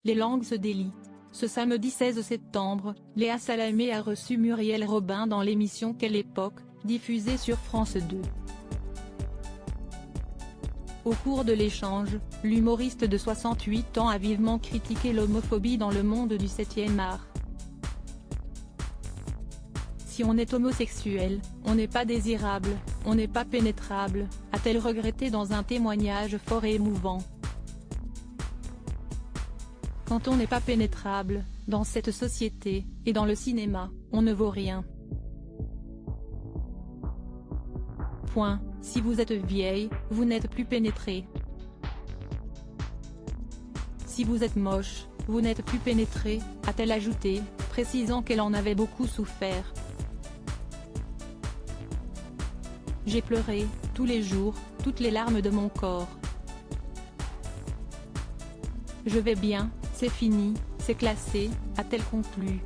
Les langues se délient. Ce samedi 16 septembre, Léa Salamé a reçu Muriel Robin dans l'émission Quelle époque, diffusée sur France 2. Au cours de l'échange, l'humoriste de 68 ans a vivement critiqué l'homophobie dans le monde du 7e art. Si on est homosexuel, on n'est pas désirable, on n'est pas pénétrable, a-t-elle regretté dans un témoignage fort et émouvant. Quand on n'est pas pénétrable, dans cette société, et dans le cinéma, on ne vaut rien. Point. Si vous êtes vieille, vous n'êtes plus pénétrée. Si vous êtes moche, vous n'êtes plus pénétrée, a-t-elle ajouté, précisant qu'elle en avait beaucoup souffert. J'ai pleuré, tous les jours, toutes les larmes de mon corps. Je vais bien, c'est fini, c'est classé, a-t-elle conclu.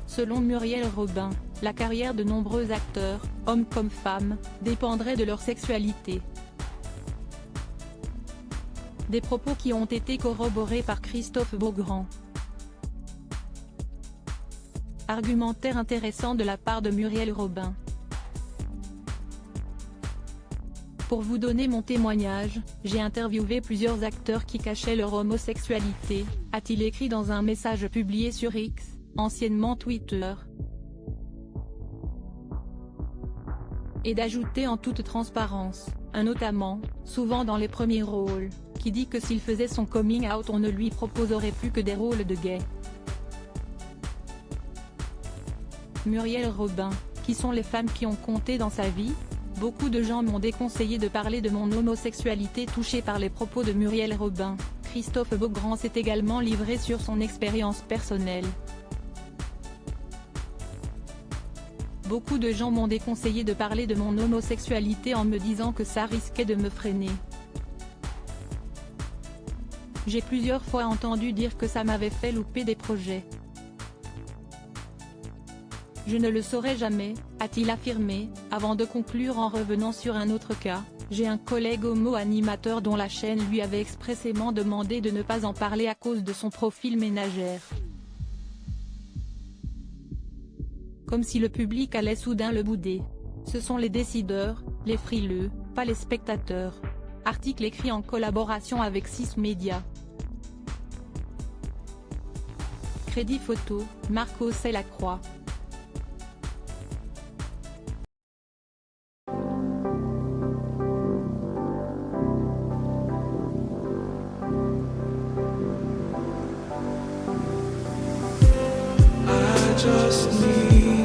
Selon Muriel Robin, la carrière de nombreux acteurs, hommes comme femmes, dépendrait de leur sexualité. Des propos qui ont été corroborés par Christophe Beaugrand. Argumentaire intéressant de la part de Muriel Robin. Pour vous donner mon témoignage, j'ai interviewé plusieurs acteurs qui cachaient leur homosexualité, a-t-il écrit dans un message publié sur X, anciennement Twitter. Et d'ajouter en toute transparence, un notamment, souvent dans les premiers rôles, qui dit que s'il faisait son coming out on ne lui proposerait plus que des rôles de gay. Muriel Robin, qui sont les femmes qui ont compté dans sa vie? Beaucoup de gens m'ont déconseillé de parler de mon homosexualité touchée par les propos de Muriel Robin. Christophe Beaugrand s'est également livré sur son expérience personnelle. Beaucoup de gens m'ont déconseillé de parler de mon homosexualité en me disant que ça risquait de me freiner. J'ai plusieurs fois entendu dire que ça m'avait fait louper des projets. Je ne le saurai jamais, a-t-il affirmé, avant de conclure en revenant sur un autre cas. J'ai un collègue homo-animateur dont la chaîne lui avait expressément demandé de ne pas en parler à cause de son profil ménagère. Comme si le public allait soudain le bouder. Ce sont les décideurs, les frileux, pas les spectateurs. Article écrit en collaboration avec 6 médias. Crédit photo, Marco Lacroix. Just need